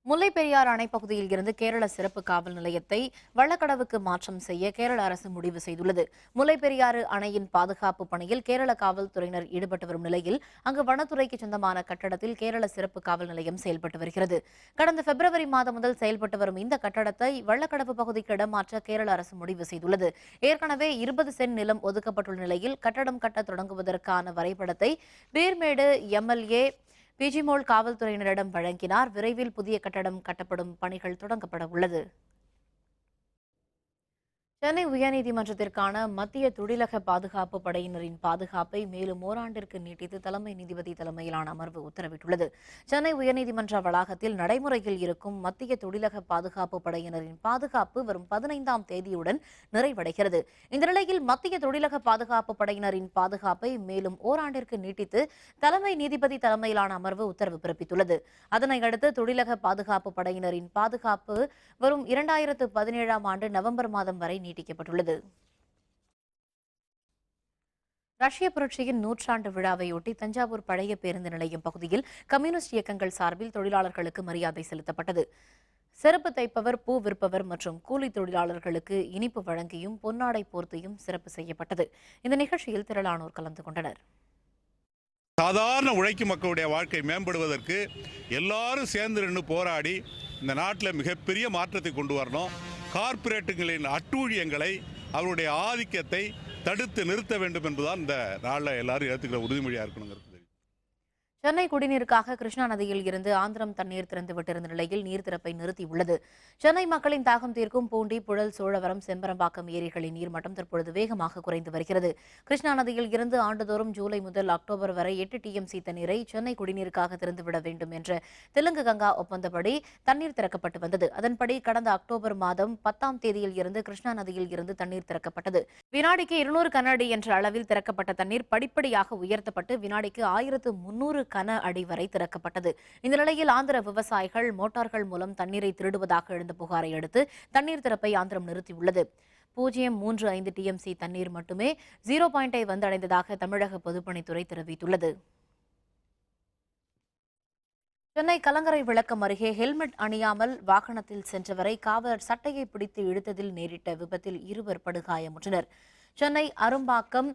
முல்லைப் பெரியாறு அணை பகுதியில் இருந்து கேரள சிறப்பு காவல் நிலையத்தை வள்ளக்கடவுக்கு மாற்றம் செய்ய கேரள அரசு முடிவு செய்துள்ளது. முல்லைப் பெரியாறு அணையின் பாதுகாப்பு பணியில் கேரள காவல்துறையினர் ஈடுபட்டு வரும் நிலையில் அங்கு வனத்துறைக்கு சொந்தமான கட்டடத்தில் கேரள சிறப்பு காவல் நிலையம் செயல்பட்டு வருகிறது. கடந்த பிப்ரவரி மாதம் முதல் செயல்பட்டு வரும் இந்த கட்டடத்தை வள்ளக்கடவு பகுதிக்கு இடமாற்ற கேரள அரசு முடிவு செய்துள்ளது. ஏற்கனவே 20 சென்ட் நிலம் ஒதுக்கப்பட்டுள்ள நிலையில் கட்டடம் கட்ட தொடங்குவதற்கான வரைபடத்தை பீர்மேடு எம்எல்ஏ பிஜிமோல் காவல்துறையினரிடம் வழங்கினார். விரைவில் புதிய கட்டடம் கட்டப்படும் பணிகள் தொடங்கப்பட உள்ளது. சென்னை உயர்நீதிமன்றத்திற்கான மத்திய தொழிலக பாதுகாப்பு படையினரின் பாதுகாப்பை மேலும் ஓராண்டிற்கு நீட்டித்து தலைமை நீதிபதி தலைமையிலான அமர்வு உத்தரவிட்டுள்ளது. சென்னை உயர்நீதிமன்ற வளாகத்தில் நடைமுறையில் இருக்கும் மத்திய தொழிலக பாதுகாப்பு படையினரின் பாதுகாப்பு வரும் 15ஆம் தேதியுடன் நிறைவடைகிறது. இந்த நிலையில் மத்திய தொழிலக பாதுகாப்பு படையினரின் பாதுகாப்பை மேலும் ஓராண்டிற்கு நீட்டித்து தலைமை நீதிபதி தலைமையிலான அமர்வு உத்தரவு பிறப்பித்துள்ளது. அதனையடுத்து தொழிலக பாதுகாப்பு படையினரின் பாதுகாப்பு வரும் 2017ஆம் ஆண்டு நவம்பர் மாதம் வரை நீட்டிக்கப்பட்டுள்ளது. ரஷ்ய புரட்சியின் 100ஆண்டு விழாவையொட்டி தஞ்சாவூர் பழைய பேருந்து நிலையம் பகுதியில் கம்யூனிஸ்ட் இயக்கங்கள் சார்பில் தொழிலாளர்களுக்கு மரியாதை செலுத்தப்பட்டது. செருப்பு தைப்பவர், பூ விற்பவர் மற்றும் கூலி தொழிலாளர்களுக்கு இனிப்பு வழங்கியும் பொன்னாடை போர்த்தியும் சிறப்பு செய்யப்பட்டது. இந்த நிகழ்ச்சியில் திரளானோர் கலந்து கொண்டனர். சாதாரண உழைக்கும் மக்களுடைய வாழ்க்கை மேம்படுவதற்கு எல்லாரும் சேர்ந்து நின்று போராடி இந்த நாட்டில் மிகப்பெரிய மாற்றத்தை கொண்டு வரணும். கார்ப்பரேட்டுகளின் அட்டூழியங்களை, அவருடைய ஆதிக்கத்தை தடுத்து நிறுத்த வேண்டும் என்பதுதான் இந்த நாளில் எல்லாரும் ஏற்றுக்கிற உறுதிமொழியாக இருக்கணுங்கிறது. சென்னை குடிநீருக்காக கிருஷ்ணா நதியில் இருந்து ஆந்திரம் தண்ணீர் திறந்துவிட்டிருந்த நிலையில் நீர் திறப்பை நிறுத்தியுள்ளது. சென்னை மக்களின் தாகம் தீர்க்கும் பூண்டி, புழல், சோழவரம், செம்பரம்பாக்கம் ஏரிகளின் நீர்மட்டம் தற்பொழுது வேகமாக குறைந்து வருகிறது. கிருஷ்ணா நதியில் இருந்து ஆண்டுதோறும் ஜூலை முதல் அக்டோபர் வரை 8 TMC தண்ணீரை சென்னை குடிநீருக்காக திறந்துவிட வேண்டும் என்ற தெலுங்கு கங்கா ஒப்பந்தப்படி தண்ணீர் திறக்கப்பட்டு வந்தது. அதன்படி கடந்த அக்டோபர் மாதம் 10ஆம் தேதியில் இருந்து கிருஷ்ணா நதியில் இருந்து தண்ணீர் திறக்கப்பட்டது. வினாடிக்கு 200 கன அடி என்ற அளவில் திறக்கப்பட்ட தண்ணீர் படிப்படியாக உயர்த்தப்பட்டு வினாடிக்கு 1300 கன அடி வரை திறக்கப்பட்டது. இந்த நிலையில் ஆந்திர விவசாயிகள் மோட்டார்கள் மூலம் தண்ணீரை திருடுவதாக எழுந்த புகாரை அடுத்து தண்ணீர் திறப்பை ஆந்திரம் நிறுத்தியுள்ளது. 0.35 TMC தண்ணீர் மட்டுமே 0 வந்தடைந்ததாக தமிழக பொதுப்பணித்துறை தெரிவித்துள்ளது. சென்னை கலங்கரை விளக்கம் அருகே ஹெல்மெட் அணியாமல் வாகனத்தில் சென்றவரை காவலர் சட்டையை பிடித்து இழுத்ததில் நேரிட்ட விபத்தில் 2 படுகாயமுற்றனர். சென்னை அரும்பாக்கம்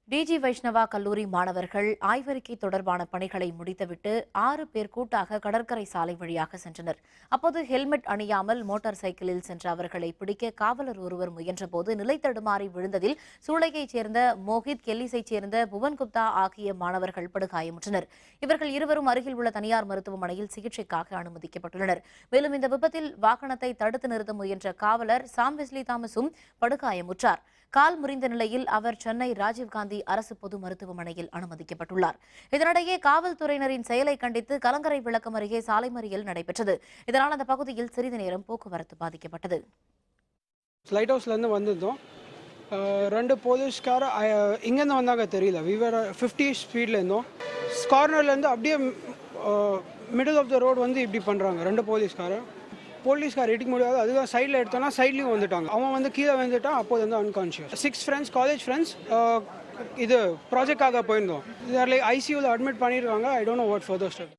டிஜி வைஷ்ணவா கல்லூரி மாணவர்கள் ஆய்வறிக்கை தொடர்பான பணிகளை முடித்துவிட்டு 6 பேர் கூட்டாக கடற்கரை சாலை வழியாக சென்றனர். அப்போது ஹெல்மெட் அணியாமல் மோட்டார் சைக்கிளில் சென்ற அவர்களை பிடிக்க காவலர் ஒருவர் முயன்றபோது நிலை தடுமாறி விழுந்ததில் சூளையைச் சேர்ந்த மோஹித், கெல்லிஸைச் சேர்ந்த புவன்குப்தா ஆகிய மாணவர்கள் படுகாயமுற்றனர். இவர்கள் இருவரும் அருகில் உள்ள தனியார் மருத்துவமனையில் சிகிச்சைக்காக அனுமதிக்கப்பட்டுள்ளனர். மேலும் இந்த விபத்தில் வாகனத்தை தடுத்து நிறுத்த முயன்ற காவலர் சாம் வெஸ்லி தாமஸும் படுகாயமுற்றார். கால் முறிந்த நிலையில் அவர் சென்னை ராஜீவ்காந்தி அரசு பொது மருத்துவமனையில் அனுமதிக்கப்பட்டுள்ளார். இதனிடையே காவல்துறையினரின் செயலை கண்டித்து கலங்கரை விளக்கம் அருகே சாலை மறியல் நடைபெற்றது. இதனால் அந்த பகுதியில் சிறிது நேரம் போக்குவரத்து பாதிக்கப்பட்டது. லைட் ஹவுஸ்லேருந்து வந்திருந்தோம். 2 போலீஸ்கார் இங்கேருந்து வந்தாங்க தெரியல. விவர் 50 ஸ்பீடில் இருந்தோம். கார்னர்லேருந்து அப்படியே மிடில் ஆஃப் த ரோடு வந்து இப்படி பண்ணுறாங்க 2 போலீஸ்கார் இடிக்க முடியாது. அதுதான் சைடில் எடுத்தோன்னா சைட்லேயும் வந்துட்டாங்க. அவன் வந்து கீழே வந்துட்டான். அப்போது வந்து அன்கான்ஷியஸ். 6 ஃப்ரெண்ட்ஸ், காலேஜ் ஃப்ரெண்ட்ஸ், இது ப்ராஜெக்டாக போயிருந்தோம். லைக் ஐசியூவில் அட்மிட் பண்ணியிருக்காங்க. I don't know what further step.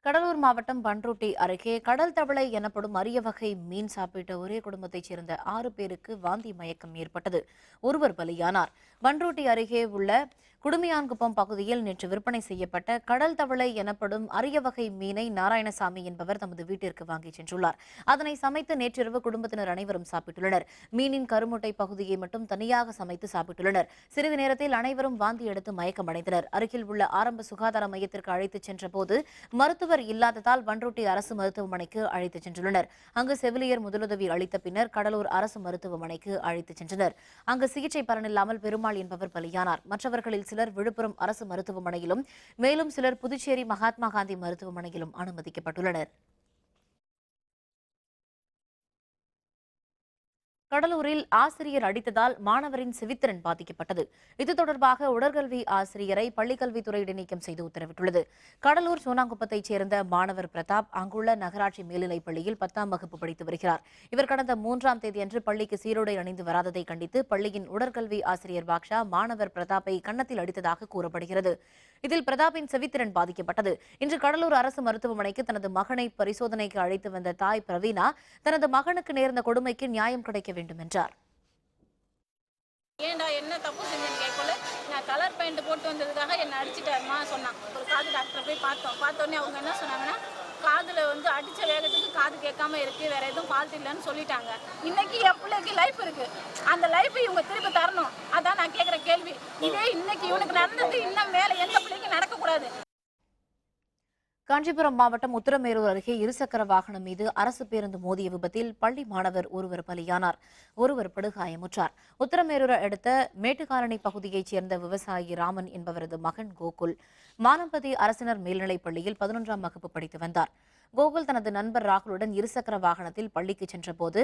Cuddalore மாவட்டம் பண்ருட்டி அருகே கடல் தவளை எனப்படும் அரிய வகை மீன் சாப்பிட்ட ஒரே குடும்பத்தைச் சேர்ந்த 6 பேருக்கு வாந்தி மயக்கம் ஏற்பட்டது. ஒருவர் பலியானார். பண்ருட்டி அருகே உள்ள குடுமியான்குப்பம் பகுதியில் நேற்று விற்பனை செய்யப்பட்ட கடல் தவளை எனப்படும் அரிய வகை மீனை நாராயணசாமி என்பவர் தமது வீட்டிற்கு வாங்கிச் சென்றுள்ளார். அதனை சமைத்து நேற்றிரவு குடும்பத்தினர் அனைவரும் சாப்பிட்டுள்ளனர். மீனின் கருமுட்டை பகுதியை மட்டும் தனியாக சமைத்து சாப்பிட்டுள்ளனர். சிறிது நேரத்தில் அனைவரும் வாந்தி எடுத்து மயக்கமடைந்தனர். அருகில் உள்ள ஆரம்ப சுகாதார மையத்திற்கு அழைத்துச் சென்றபோது மருத்துவர் இல்லாததால் பண்ருட்டி அரசு மருத்துவமனைக்கு அழைத்துச் சென்றுள்ளனர். அங்கு செவிலியர் முதலுதவி அளித்த பின்னர் கடலூர் அரசு மருத்துவமனைக்கு அழைத்துச் சென்றனர். அங்கு சிகிச்சை பலனில்லாமல் பெருமாள் என்பவர் பலியானார். மற்றவர்களில் சிலர் விழுப்புரம் அரசு மருத்துவமனையிலும் மேலும் சிலர் புதுச்சேரி மகாத்மா காந்தி மருத்துவமனையிலும் அனுமதிக்கப்பட்டுள்ளனர். கடலூரில் ஆசிரியர் அடித்ததால் மாணவரின் செவித்திறன் பாதிக்கப்பட்டது. இது தொடர்பாக உடற்கல்வி ஆசிரியரை பள்ளிக்கல்வித்துறை இடைநீக்கம் செய்து உத்தரவிட்டுள்ளது. கடலூர் சோனாங்குப்பத்தைச் சேர்ந்த மாணவர் பிரதாப் அங்குள்ள நகராட்சி மேல்நிலைப் பள்ளியில் 10ஆம் வகுப்பு படித்து வருகிறார். இவர் கடந்த 3ஆம் தேதியன்று பள்ளிக்கு சீருடை அணிந்து வராததை கண்டித்து பள்ளியின் உடற்கல்வி ஆசிரியர் பாக்ஷா மாணவர் பிரதாப்பை கன்னத்தில் அடித்ததாக கூறப்படுகிறது. இதில் பிரதாப்பின் செவித்திறன் பாதிக்கப்பட்டது. இன்று கடலூர் அரசு மருத்துவமனைக்கு தனது மகனை பரிசோதனைக்கு அழைத்து வந்த தாய் பிரவீனா தனது மகனுக்கு நேர்ந்த கொடுமைக்கு நியாயம் கிடைக்க வேண்டும் என்றார். ஏன்டா என்ன தப்பு செஞ்சேன்னு கேட்கல, நான் கலர் பெயிண்ட் போட்டு வந்ததுக்காக என்னை அடிச்சுட்டாருமா சொன்னான். ஒரு காது டாக்டரை போய் பார்த்தோன்னே அவங்க என்ன சொன்னாங்கன்னா, காதில் வந்து அடித்த வேகத்துக்கு காது கேட்காம இருக்கு, வேற எதுவும் ஃபால்ட் இல்லைன்னு சொல்லிட்டாங்க. இன்னைக்கு என் பிள்ளைக்கு லைஃப் இருக்கு, அந்த லைஃப் இவங்க திருப்பி தரணும். அதான் நான் கேட்குற கேள்வி. இதே இன்னைக்கு இவனுக்கு நடந்தது இன்னும் மேலே எந்த பிள்ளைக்கும் நடக்கக்கூடாது. காஞ்சிபுரம் மாவட்டம் உத்தரமேரூர் அருகே இருசக்கர வாகனம் மீது அரசு பேருந்து மோதிய விபத்தில் பள்ளி மாணவர் ஒருவர் பலியானார். ஒருவர் படுகாயமுற்றார். உத்தரமேரூர் அடுத்த மேட்டுக்காலனி பகுதியைச் சேர்ந்த விவசாயி ராமன் என்பவரது மகன் கோகுல் மானம்பதி அரசினர் மேல்நிலைப் பள்ளியில் 11ஆம் வகுப்பு படித்து வந்தார். கோகுல் தனது நண்பர் ராகுலுடன் இருசக்கர வாகனத்தில் பள்ளிக்கு சென்றபோது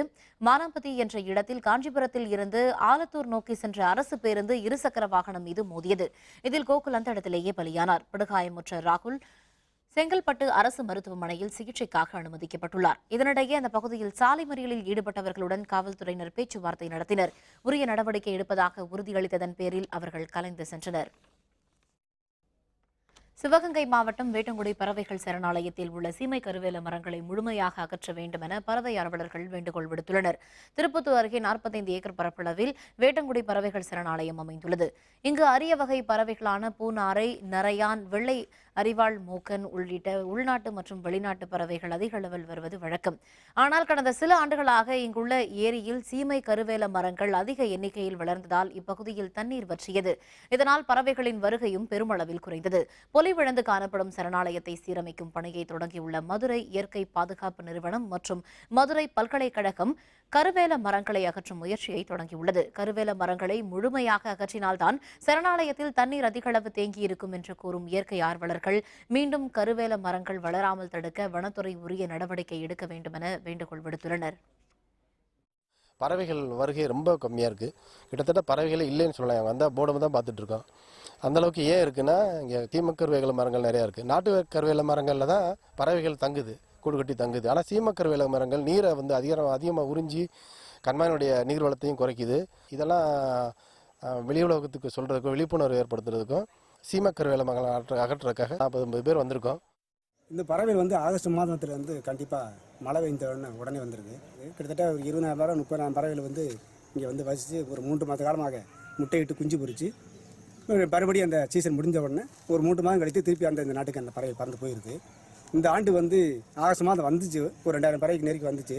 மானம்பதி என்ற இடத்தில் காஞ்சிபுரத்தில் இருந்து ஆலத்தூர் நோக்கி சென்ற அரசு பேருந்து இருசக்கர வாகனம் மீது மோதியது. இதில் கோகுல் அந்த இடத்திலேயே பலியானார். படுகாயமுற்ற ராகுல் செங்கல்பட்டு அரசு மருத்துவமனையில் சிகிச்சைக்காக அனுமதிக்கப்பட்டுள்ளார். இதனிடையே அந்த பகுதியில் சாலை மறியலில் ஈடுபட்டவர்களுடன் காவல்துறையினர் பேச்சுவார்த்தை நடத்தினர். உரிய நடவடிக்கை எடுப்பதாக உறுதியளித்ததன் பேரில் அவர்கள் கலைந்து சென்றனர். சிவகங்கை மாவட்டம் வேட்டங்குடி பறவைகள் சரணாலயத்தில் உள்ள சீமை கருவேல மரங்களை முழுமையாக அகற்ற வேண்டும் என பறவை ஆர்வலர்கள் வேண்டுகோள் விடுத்துள்ளனர். திருப்பத்தூர் அருகே 45 ஏக்கர் பரப்பளவில் வேட்டங்குடி பறவைகள் சரணாலயம் அமைந்துள்ளது. இங்கு அரிய வகை பறவைகளான பூநாரை, நரையான், வெள்ளை அரிவாள் மூக்கன் உள்ளிட்ட உள்நாட்டு மற்றும் வெளிநாட்டு பறவைகள் அதிக அளவில் வருவது வழக்கம். ஆனால் கடந்த சில ஆண்டுகளாக இங்குள்ள ஏரியில் சீமை கருவேல மரங்கள் அதிக எண்ணிக்கையில் வளர்ந்ததால் இப்பகுதியில் தண்ணீர் வற்றியது. இதனால் பறவைகளின் வருகையும் பெருமளவில் குறைந்தது. பொலிவிழந்து காணப்படும் சரணாலயத்தை சீரமைக்கும் பணியை தொடங்கியுள்ள மதுரை இயற்கை பாதுகாப்பு நிறுவனம் மற்றும் மதுரை பல்கலைக்கழகம் கருவேல மரங்களை அகற்றும் முயற்சியை தொடங்கியுள்ளது. கருவேல மரங்களை முழுமையாக அகற்றினால்தான் சரணாலயத்தில் தண்ணீர் அதிக அளவு தேங்கியிருக்கும் என்று கூறும் இயற்கை ஆர்வலர்கள் மீண்டும் கருவேல மரங்கள் வளராமல் தடுக்க வனத்துறை உரிய நடவடிக்கை எடுக்க வேண்டும் என வேண்டுகோள் விடுத்துள்ளனர். பறவைகள் வருகை ரொம்ப கம்மியாக இருக்குது. கிட்டத்தட்ட பறவைகளே இல்லைன்னு சொல்லலாம். வந்தால் போர்டை தான் பார்த்துட்டு இருக்கோம். அந்தளவுக்கு ஏன் இருக்குன்னா, இங்கே சீமக்கருவேல மரங்கள் நிறையா இருக்குது. நாட்டு கருவேல மரங்களில் தான் பறவைகள் தங்குது, கூடு கட்டி தங்குது. ஆனால் சீமக்கருவேல மரங்கள் நீரை வந்து அதிகமாக உறிஞ்சி கண்மாயினுடைய நீர் வளத்தையும் குறைக்குது. இதெல்லாம் வெளி உலகத்துக்கு சொல்கிறதுக்கும் விழிப்புணர்வு ஏற்படுத்துறதுக்கும் சீமக்கருவேல மரங்களை அகற்றுறதுக்காக 40-50 பேர் வந்திருக்கோம். இந்த பறவைகள் வந்து ஆகஸ்ட் மாதத்தில் வந்து கண்டிப்பாக மழை பெய்ந்த உடனே வந்துடுது. கிட்டத்தட்ட ஒரு 20,000-30,000 பறவைகள் வந்து இங்கே வந்து வசித்து ஒரு 3 மாத காலமாக முட்டையிட்டு குஞ்சு பொறிச்சு மறுபடியும் அந்த சீசன் முடிஞ்ச உடனே ஒரு 3 மாதம் கழித்து திருப்பி இந்த நாட்டுக்கு அந்த பறவை பறந்து போயிருக்கு. இந்த ஆண்டு வந்து ஆகஸ்ட் மாதம் வந்துச்சு, ஒரு 2000 பறவைக்கு நெருக்கி வந்துச்சு.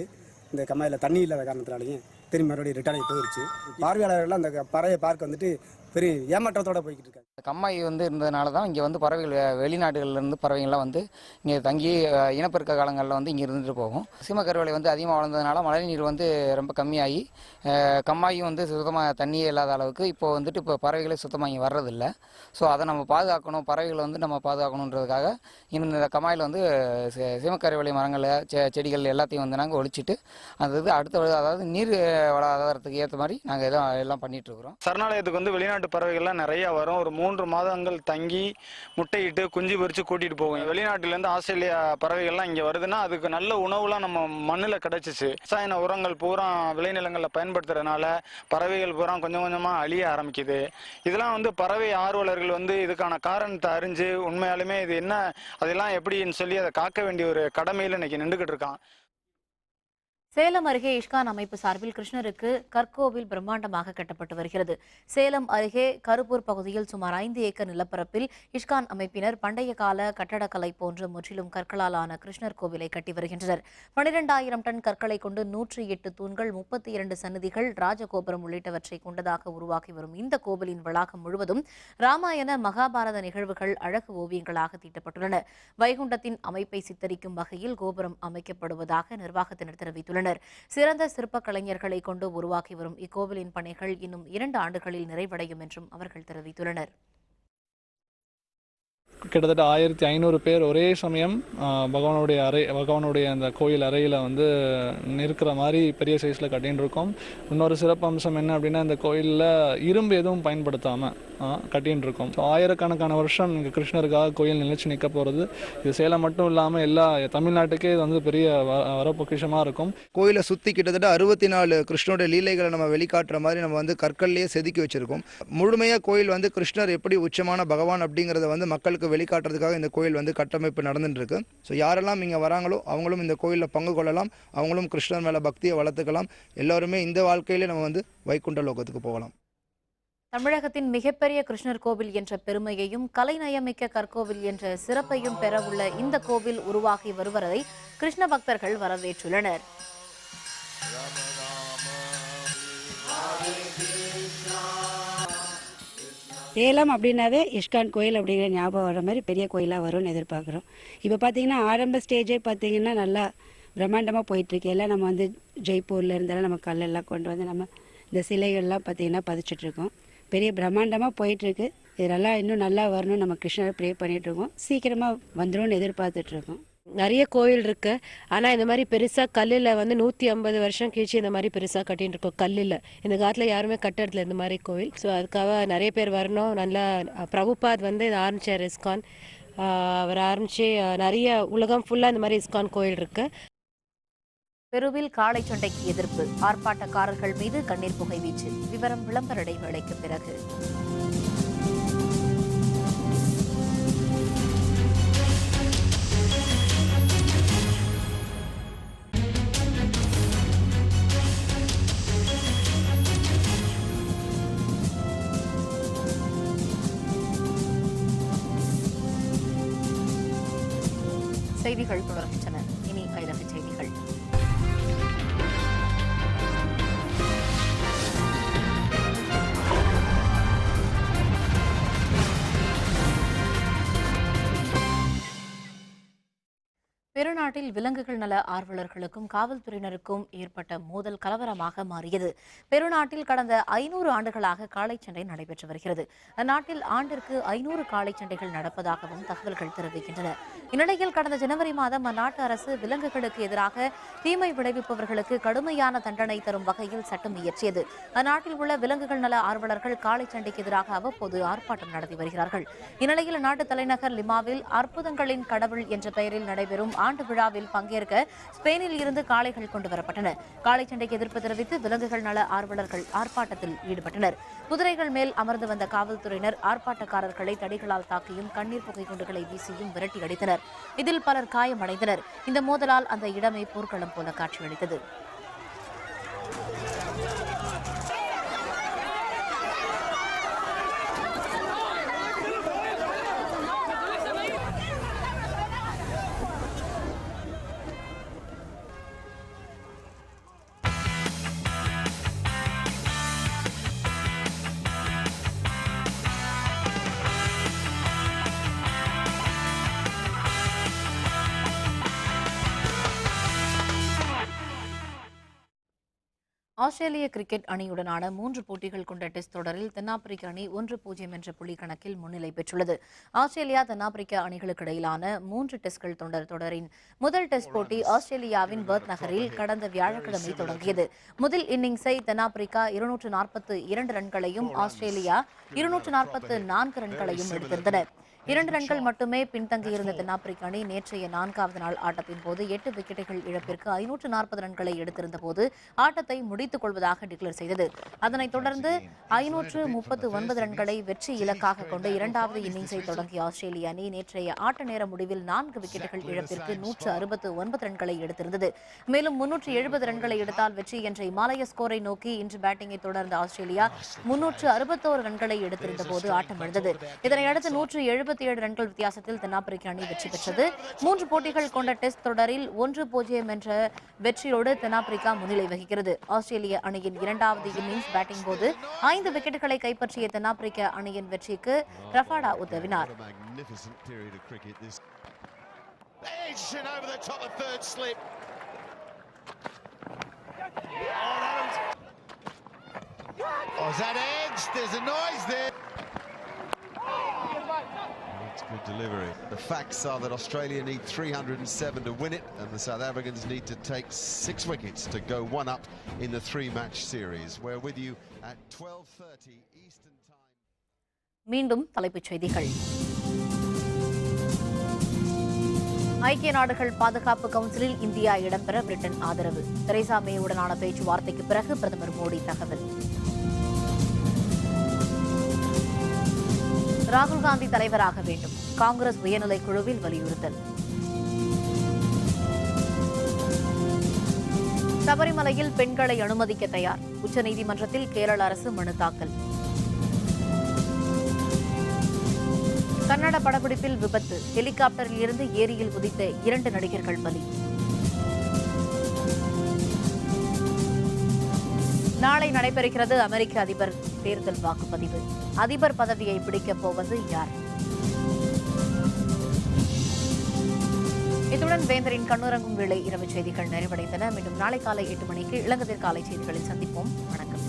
இந்த கம்மாயில் தண்ணி இல்லாத காரணத்தினாலையும் திரும்பி மறுபடியும் ரிட்டர்ன் ஆகி போயிடுச்சு. பார்வையாளர்கள்லாம் அந்த பறவையை பார்க்க வந்துட்டு பெரிய ஏமாற்றத்தோடு போய்கிட்டு இருக்காங்க. கம்மாய் வந்து இருந்ததுனால தான் இங்கே வந்து பறவைகள் வெளிநாடுகள்லேருந்து பறவைகள்லாம் வந்து இங்கே தங்கி இனப்பெருக்க காலங்களில் வந்து இங்கே இருந்துட்டு போகும். சீமக்கருவேலை வந்து அதிகமாக வளர்ந்ததுனால மழை நீர் வந்து ரொம்ப கம்மியாகி கம்மாயும் வந்து சுத்தமாக தண்ணியே இல்லாத அளவுக்கு இப்போ பறவைகளே சுத்தமாக இங்கே வர்றதில்லை. ஸோ அதை நம்ம பாதுகாக்கணும், பறவைகளை வந்து நம்ம பாதுகாக்கணுன்றதுக்காக இந்த கம்மாயில் வந்து சீமக்கருவேலை மரங்களை செடிகள் எல்லாத்தையும் வந்து நாங்கள் ஒழிச்சிட்டு அது அடுத்த அதாவது நீர் வளர்கிறதுக்கு ஏற்ற மாதிரி நாங்கள் எல்லாம் பண்ணிகிட்டு இருக்கிறோம். சரணாலயத்துக்கு வந்து வெளிநாட்டு பறவைகள்லாம் நிறைய வரும். ஒரு 3 மாதங்கள் தங்கி முட்டையிட்டு குஞ்சு பொறிச்சு கூட்டிட்டு போகும். வெளிநாட்டிலேருந்து ஆஸ்திரேலியா பறவைகள்லாம் இங்கே வருதுன்னா அதுக்கு நல்ல உணவுலாம் நம்ம மண்ணில் கிடைச்சிச்சு. ரசாயன உரங்கள் பூரா விளைநிலங்களில் பயன்படுத்துறதுனால பறவைகள் பூரா கொஞ்சம் கொஞ்சமாக அழிய ஆரம்பிக்குது. இதெல்லாம் வந்து பறவை ஆர்வலர்கள் வந்து இதுக்கான காரணத்தை அறிஞ்சு உண்மையாலுமே இது என்ன அதெல்லாம் எப்படின்னு சொல்லி அதை காக்க வேண்டிய ஒரு கடமையில் இன்னைக்கு நின்றுக்கிட்டு இருக்கான். சேலம் அருகே இஷ்கான் அமைப்பு சார்பில் கிருஷ்ணருக்கு கற்கோவில் பிரம்மாண்டமாக கட்டப்பட்டு வருகிறது. சேலம் அருகே கருப்பூர் பகுதியில் சுமார் 5 ஏக்கர் நிலப்பரப்பில் இஷ்கான் அமைப்பினர் பண்டைய கால கட்டடக்கலை போன்று முற்றிலும் கற்களால் ஆன கிருஷ்ணர் கோவிலை கட்டி வருகின்றனர். 12,000 டன் கற்களை கொண்டு 108 தூண்கள், 32 சன்னதிகள், ராஜகோபுரம் உள்ளிட்டவற்றை கொண்டதாக உருவாக்கி வரும் இந்த கோவிலின் வளாகம் முழுவதும் ராமாயண, மகாபாரத நிகழ்வுகள் அழகு ஓவியங்களாக தீட்டப்பட்டுள்ளன. வைகுண்டத்தின் அமைப்பை சித்தரிக்கும் வகையில் கோபுரம் அமைக்கப்படுவதாக நிர்வாகத்தினர் தெரிவித்துள்ளனர். சிறந்த சிற்ப கலைஞர்களை கொண்டு உருவாக்கி வரும் இக்கோவிலின் பணிகள் இன்னும் 2 ஆண்டுகளில் நிறைவடையும் என்றும் அவர்கள் தெரிவித்துள்ளனர். கிட்டத்தட்ட 1500 பேர் ஒரே சமயம் பகவானுடைய அந்த கோயில் அறையில் வந்து இருக்கிற மாதிரி பெரிய சைஸில் கட்டின்னு இருக்கோம். இன்னொரு சிறப்பு அம்சம் என்ன அப்படின்னா, இந்த கோயிலில் இரும்பு எதுவும் பயன்படுத்தாமல் கட்டின்னு இருக்கோம். ஸோ ஆயிரக்கணக்கான வருஷம் இங்கே கிருஷ்ணருக்காக கோயில் நிலைச்சு நிற்க போகிறது. இது சேலம் மட்டும் இல்லாமல் எல்லா தமிழ்நாட்டுக்கே இது வந்து பெரிய வரப்பொக்கிஷமாக இருக்கும். கோயிலை சுற்றி கிட்டத்தட்ட 64 கிருஷ்ணனுடைய லீலைகளை நம்ம வெளிக்காட்டுற மாதிரி நம்ம வந்து கற்கள்லேயே செதுக்கி வச்சுருக்கோம். முழுமையாக கோயில் வந்து கிருஷ்ணர் எப்படி உச்சமான பகவான் அப்படிங்கிறத வந்து மக்களுக்கு வெளிக்காட்டுறதுக்காக இந்த கோயில் வந்து கட்டமைப்பு நடந்துட்டு இருக்கு. ஸோ யாரெல்லாம் இங்கே வராங்களோ அவங்களும் இந்த கோயிலில் பங்கு கொள்ளலாம். அவங்களும் கிருஷ்ணர் மேலே பக்தியை வளர்த்துக்கலாம். எல்லோருமே இந்த வாழ்க்கையிலே நம்ம வந்து வைகுண்ட லோகத்துக்கு போகலாம். தமிழகத்தின் மிகப்பெரிய கிருஷ்ணர் கோவில் என்ற பெருமையையும் கலைநயமிக்க கற்கோவில் என்ற சிறப்பையும் பெறவுள்ள இந்த கோவில் உருவாகி வருவதை கிருஷ்ண பக்தர்கள் வரவேற்றுள்ளனர். சேலம் அப்படின்னாவே இஷ்கான் கோயில் அப்படிங்கிற ஞாபகம் வர மாதிரி பெரிய கோயிலாக வரும்னு எதிர்பார்க்குறோம். இப்போ பார்த்தீங்கன்னா ஆரம்ப ஸ்டேஜே பார்த்தீங்கன்னா நல்லா பிரம்மாண்டமாக போயிட்டுருக்கு. எல்லாம் நம்ம வந்து ஜெய்ப்பூரில் இருந்தாலும் நம்ம கல்லெல்லாம் கொண்டு வந்து நம்ம இந்த சிலைகள்லாம் பார்த்தீங்கன்னா பதிச்சிட்ருக்கோம். பெரிய பிரம்மாண்டமாக போயிட்டுருக்கு. இதெல்லாம் இன்னும் நல்லா வரணும்னு நம்ம கிருஷ்ணரை ப்ரே பண்ணிகிட்ருக்கோம். சீக்கிரமாக வந்துடும்னு எதிர்பார்த்துட்ருக்கோம். நிறைய கோயில் இருக்கு. ஆனால் இந்த மாதிரி பெருசாக கல்லில் வந்து 150 வருஷம் கழிச்சு இந்த மாதிரி பெருசாக கட்டின்னு இருக்கோம். கல்லில் இந்த காலத்தில் யாருமே கட்டுறதுல இந்த மாதிரி கோயில். ஸோ அதுக்காக நிறைய பேர் வரணும். நல்லா பிரபுபாத் வந்து இதை ஆரம்பிச்சார் இஸ்கான். அவர் ஆரம்பித்து நிறைய உலகம் ஃபுல்லாக இந்த மாதிரி இஸ்கான் கோயில் இருக்கு. பெருவில் காளை சண்டைக்கு எதிர்ப்பு, ஆர்ப்பாட்டக்காரர்கள் மீது கண்ணீர் புகை வீச்சு. விவரம் விளம்பர இடைவேளைக்கு பிறகு. செய்திகள் தொடர்கின்றன. இனி அயலக செய்திகள். பெருநாட்டில் விலங்குகள் நல ஆர்வலர்களுக்கும் காவல்துறையினருக்கும் ஏற்பட்ட மோதல் கலவரமாக மாறியது. பெருநாட்டில் கடந்த 500 ஆண்டுகளாக காளைச்சண்டை நடைபெற்று வருகிறது. அந்நாட்டில் ஆண்டிற்கு 500 காளைச்சண்டைகள் நடப்பதாகவும் தகவல்கள் தெரிவிக்கின்றன. இந்நிலையில் கடந்த ஜனவரி மாதம் அந்நாட்டு அரசு விலங்குகளுக்கு எதிராக தீமை விளைவிப்பவர்களுக்கு கடுமையான தண்டனை தரும் வகையில் சட்டம் இயற்றியது. அந்நாட்டில் உள்ள விலங்குகள் நல ஆர்வலர்கள் காளைச்சண்டைக்கு எதிராக அவ்வப்போது ஆர்ப்பாட்டம் நடத்தி வருகிறார்கள். இந்நிலையில் அந்நாட்டு தலைநகர் லிமாவில் அற்புதங்களின் கடவுள் என்ற பெயரில் நடைபெறும் ஆண்டு விழாவில் பங்கேற்க ஸ்பெயினில் இருந்து காளைகள் கொண்டு வரப்பட்டன. காளைச்சண்டைக்கு எதிர்ப்பு தெரிவித்து விலங்குகள் நல ஆர்வலர்கள் ஆர்ப்பாட்டத்தில் ஈடுபட்டனர். குதிரைகள் மேல் அமர்ந்து வந்த காவல்துறையினர் ஆர்ப்பாட்டக்காரர்களை தடிகளால் தாக்கியும் கண்ணீர் புகை குண்டுகளை வீசியும் விரட்டி அடித்தனர். இதில் பலர் காயமடைந்தனர். இந்த மோதலால் அந்த இடமே போர்க்களம் போல காட்சியளித்தது. ஆஸ்திரேலிய கிரிக்கெட் அணியுடனான 3 போட்டிகள் கொண்ட டெஸ்ட் தொடரில் தென்னாப்பிரிக்க அணி 1-0 என்ற புள்ளி கணக்கில் முன்னிலை பெற்றுள்ளது. ஆஸ்திரேலியா தென்னாப்பிரிக்க அணிகளுக்கு இடையிலான 3 டெஸ்ட்கள் தொடரின் முதல் டெஸ்ட் போட்டி ஆஸ்திரேலியாவின் பெர்த் நகரில் கடந்த வியாழக்கிழமை தொடங்கியது. முதல் இன்னிங்ஸை தென்னாப்பிரிக்கா 242 ரன்களையும் ஆஸ்திரேலியா 244 ரன்களையும் எடுத்திருந்தனர். 2 ரன்கள் மட்டுமே பின்தங்கியிருந்த தென்னாப்பிரிக்க அணி நேற்றைய 4வது நாள் ஆட்டத்தின் போது 8 விக்கெட்டுகள் இழப்பிற்கு 540 ரன்களை எடுத்திருந்த போது ஆட்டத்தை முடித்து முடித்துக் கொள்வதாக டிக்ளேர் செய்தது. அதனைத் தொடர்ந்து 539 ரன்களை வெற்றி இலக்காக கொண்டு இரண்டாவது இன்னிங்ஸை தொடங்கிய ஆஸ்திரேலிய அணி நேற்றைய ஆட்ட நேர முடிவில் 4 விக்கெட்டுகள் இழப்பிற்கு 169 ரன்களை எடுத்திருந்தது. மேலும் 370 ரன்களை எடுத்தால் வெற்றி என்ற இமாலய ஸ்கோரை நோக்கி இன்று பேட்டிங்கை தொடர்ந்த ஆஸ்திரேலியா 361 ரன்களை எடுத்திருந்த போது ஆட்டம் இழந்தது. இதனையடுத்து 177 ரன்கள் வித்தியாசத்தில் தென்னாப்பிரிக்க அணி வெற்றி பெற்றது. 3 போட்டிகள் கொண்ட டெஸ்ட் தொடரில் 1-0 என்ற வெற்றியோடு தென்னாப்பிரிக்கா முன்னிலை வகிக்கிறது. ஆஸ்திரேலிய அணியின் இரண்டாவது இன்னிங்ஸ் பேட்டிங் போது 5 விக்கெட்டுகளை கைப்பற்றிய தென்னாப்பிரிக்க அணியின் வெற்றிக்கு ரஃபாடா உதவினார். Good delivery. The facts are that Australia need 307 to win it, and the South Africans need to take 6 wickets to go 1 up in the 3-match series. We're with you at 12:30 Eastern Time. மீண்டும் தலைப்புச் செய்திகள். ஐக்கிய நாடுகள் பாதுகாப்பு கவுன்சிலில் India இடம்பெற Britain ஆதரவு. Teresa மேவுடனான பேச்சுவார்த்தைக்கு பிறகு பிரதமர் மோடி தகவல். ராகுல் காந்தி தலைவராக வேண்டும், காங்கிரஸ் உயர்நிலைக் குழுவில் வலியுறுத்தல். சபரிமலையில் பெண்களை அனுமதிக்க தயார், உச்சநீதிமன்றத்தில் கேரள அரசு மனு தாக்கல். கன்னட படப்பிடிப்பில் விபத்து, ஹெலிகாப்டரில் இருந்து ஏரியில் குதித்த 2 நடிகர்கள் பலி. நாளை நடைபெறுகிறது அமெரிக்க அதிபர் தேர்தல் வாக்குப்பதிவு. அதிபர் பதவியை பிடிக்கப் போவது யார்? இத்துடன் வேந்தரின் கண்ணுறங்கும் வேளை இரவு செய்திகள் நிறைவடைந்தன. மீண்டும் நாளை காலை 8 மணிக்கு இளங்கதிர் காலை செய்திகளில் சந்திப்போம். வணக்கம்.